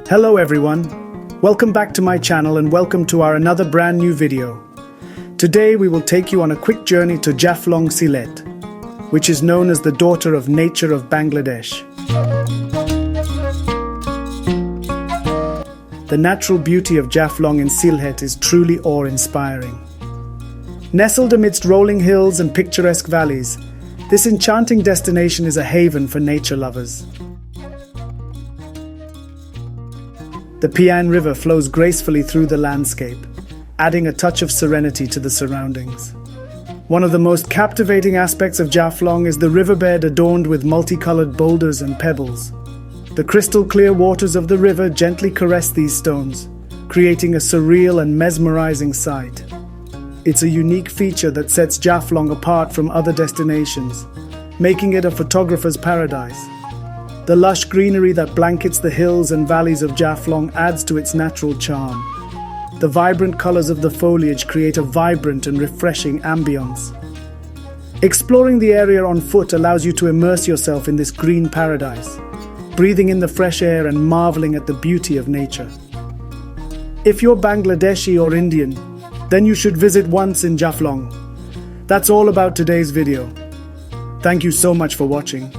Hello everyone, welcome back to my channel and welcome to our another brand new video. Today we will take you on a quick journey to Jaflong Sylhet, which is known as the daughter of nature of Bangladesh. The natural beauty of Jaflong in Sylhet is truly awe-inspiring. Nestled amidst rolling hills and picturesque valleys, this enchanting destination is a haven for nature lovers. The Piyain River flows gracefully through the landscape, adding a touch of serenity to the surroundings. One of the most captivating aspects of Jaflong is the riverbed adorned with multicolored boulders and pebbles. The crystal clear waters of the river gently caress these stones, creating a surreal and mesmerizing sight. It's a unique feature that sets Jaflong apart from other destinations, making it a photographer's paradise. The lush greenery that blankets the hills and valleys of Jaflong adds to its natural charm. The vibrant colors of the foliage create a vibrant and refreshing ambiance. Exploring the area on foot allows you to immerse yourself in this green paradise, breathing in the fresh air and marveling at the beauty of nature. If you're Bangladeshi or Indian, then you should visit once in Jaflong. That's all about today's video. Thank you so much for watching.